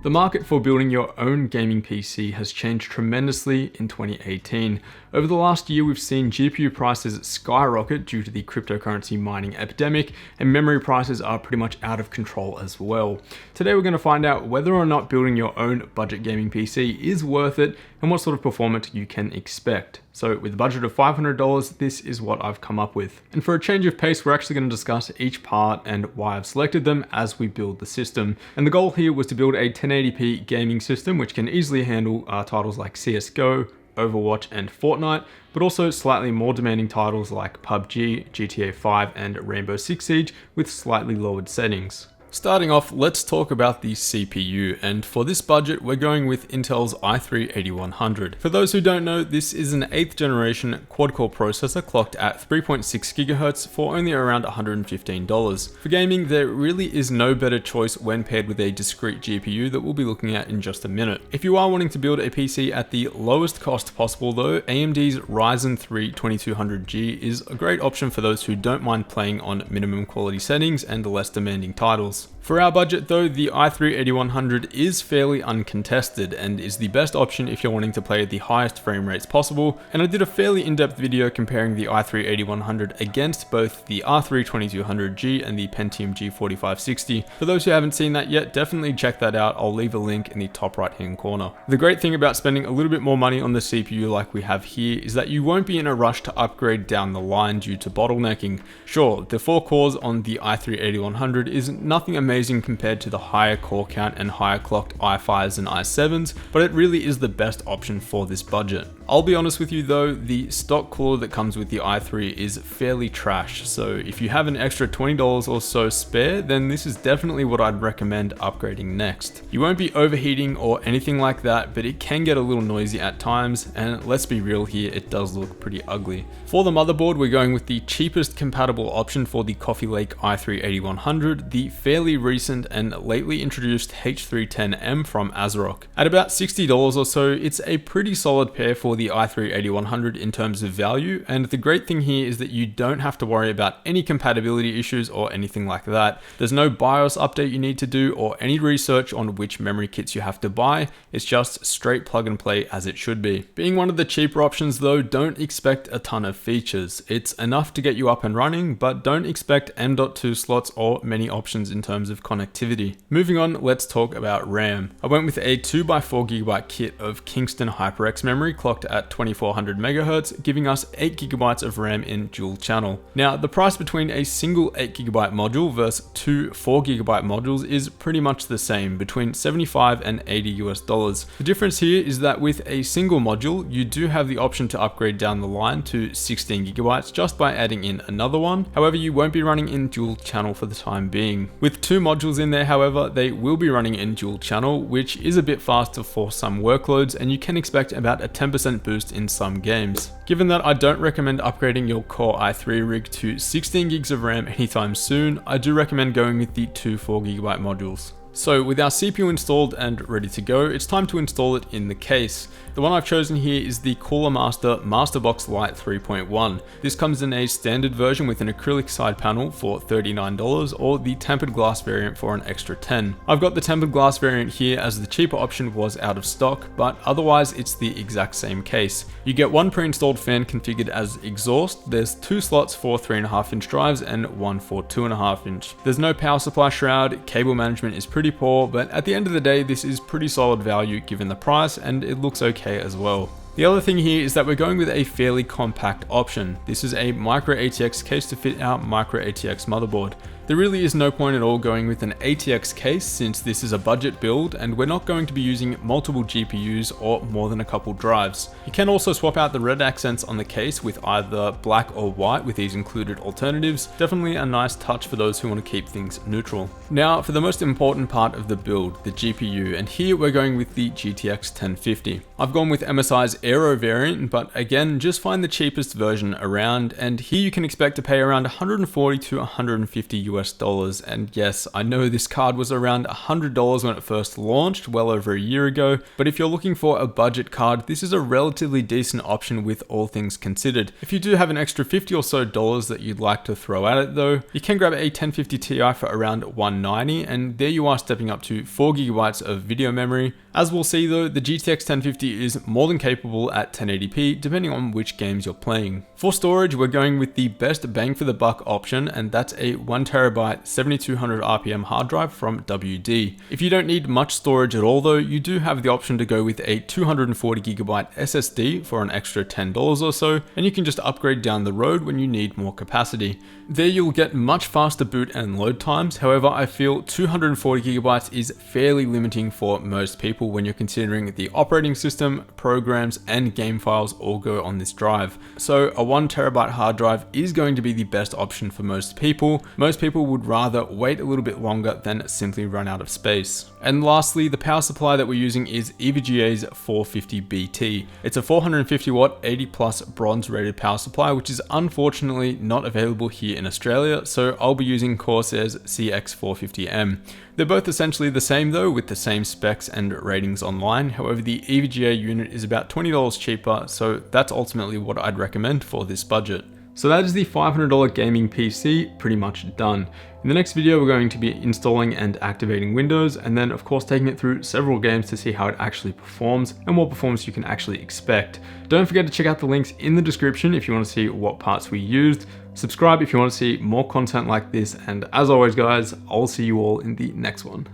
The market for building your own gaming PC has changed tremendously in 2018. Over the last year, we've seen GPU prices skyrocket due to the cryptocurrency mining epidemic, and memory prices are pretty much out of control as well. Today, we're going to find out whether or not building your own budget gaming PC is worth it and what sort of performance you can expect. So with a budget of $500, this is what I've come up with. And for a change of pace, we're actually going to discuss each part and why I've selected them as we build the system. And the goal here was to build a 1080p gaming system, which can easily handle titles like CSGO, Overwatch, and Fortnite, but also slightly more demanding titles like PUBG, GTA 5, and Rainbow Six Siege with slightly lowered settings. Starting off, let's talk about the CPU, and for this budget, we're going with Intel's i3-8100. For those who don't know, this is an 8th generation quad-core processor clocked at 3.6 GHz for only around $115. For gaming, there really is no better choice when paired with a discrete GPU that we'll be looking at in just a minute. If you are wanting to build a PC at the lowest cost possible though, AMD's Ryzen 3 2200G is a great option for those who don't mind playing on minimum quality settings and less demanding titles. For our budget though, the i3-8100 is fairly uncontested and is the best option if you're wanting to play at the highest frame rates possible, and I did a fairly in-depth video comparing the i3-8100 against both the R3 2200G and the Pentium G4560. For those who haven't seen that yet, definitely check that out. I'll leave a link in the top right hand corner. The great thing about spending a little bit more money on the CPU like we have here is that you won't be in a rush to upgrade down the line due to bottlenecking. Sure, the 4 cores on the i3-8100 is nothing amazing compared to the higher core count and higher clocked i5s and i7s, but it really is the best option for this budget. I'll be honest with you though, the stock cooler that comes with the i3 is fairly trash, so if you have an extra $20 or so spare, then this is definitely what I'd recommend upgrading next. You won't be overheating or anything like that, but it can get a little noisy at times, and let's be real here, it does look pretty ugly. For the motherboard, we're going with the cheapest compatible option for the Coffee Lake i3-8100, the fairly recent and lately introduced H310M from ASRock. At about $60 or so, it's a pretty solid pair for the i3-8100 in terms of value, and the great thing here is that you don't have to worry about any compatibility issues or anything like that. There's no BIOS update you need to do or any research on which memory kits you have to buy. It's just straight plug and play as it should be. Being one of the cheaper options though, don't expect a ton of features. It's enough to get you up and running, but don't expect M.2 slots or many options in terms of connectivity. Moving on, let's talk about RAM. I went with a 2x4GB kit of Kingston HyperX memory clocked at 2400 MHz, giving us 8GB of RAM in dual channel. Now, the price between a single 8GB module versus two 4GB modules is pretty much the same, between $75 and $80 US. The difference here is that with a single module, you do have the option to upgrade down the line to 16GB just by adding in another one. However, you won't be running in dual channel for the time being. With 2 modules in there, however, they will be running in dual channel, which is a bit faster for some workloads, and you can expect about a 10% boost in some games. Given that I don't recommend upgrading your Core i3 rig to 16 gigs of RAM anytime soon, I do recommend going with the 2 4GB modules. So with our CPU installed and ready to go, it's time to install it in the case. The one I've chosen here is the Cooler Master Masterbox Lite 3.1. This comes in a standard version with an acrylic side panel for $39 or the tempered glass variant for an extra $10. I've got the tempered glass variant here as the cheaper option was out of stock, but otherwise it's the exact same case. You get one pre-installed fan configured as exhaust, there's 2 slots for 3.5-inch drives and one for 2.5-inch. There's no power supply shroud, cable management is pretty poor, but at the end of the day, this is pretty solid value given the price, and it looks okay as well. The other thing here is that we're going with a fairly compact option. This is a micro ATX case to fit our micro ATX motherboard. There really is no point at all going with an ATX case since this is a budget build and we're not going to be using multiple GPUs or more than a couple drives. You can also swap out the red accents on the case with either black or white with these included alternatives. Definitely a nice touch for those who want to keep things neutral. Now for the most important part of the build, the GPU, and here we're going with the GTX 1050. I've gone with MSI's Aero variant, but again, just find the cheapest version around, and here you can expect to pay around $140 to $150 US dollars. And yes, I know this card was around $100 when it first launched, well over a year ago, but if you're looking for a budget card, this is a relatively decent option with all things considered. If you do have an extra $50 or so that you'd like to throw at it though, you can grab a 1050 Ti for around $190, and there you are stepping up to 4 GB of video memory. As we'll see though, the GTX 1050 is more than capable at 1080p, depending on which games you're playing. For storage, we're going with the best bang for the buck option, and that's a 1TB 7200 RPM hard drive from WD. If you don't need much storage at all though, you do have the option to go with a 240GB SSD for an extra $10 or so, and you can just upgrade down the road when you need more capacity. There you'll get much faster boot and load times. However, I feel 240GB is fairly limiting for most people when you're considering the operating system, programs, and game files all go on this drive. So a 1TB hard drive is going to be the best option for most people. Most people would rather wait a little bit longer than simply run out of space. And lastly, the power supply that we're using is EVGA's 450BT. It's a 450 watt 80 plus bronze rated power supply, which is unfortunately not available here in Australia, so I'll be using Corsair's CX450M. They're both essentially the same though, with the same specs and ratings online. However, the EVGA unit is about $20 cheaper, so that's ultimately what I'd recommend for this budget. So that is the $500 gaming PC pretty much done. In the next video, we're going to be installing and activating Windows, and then of course taking it through several games to see how it actually performs and what performance you can actually expect. Don't forget to check out the links in the description if you want to see what parts we used. Subscribe if you want to see more content like this, and as always guys, I'll see you all in the next one.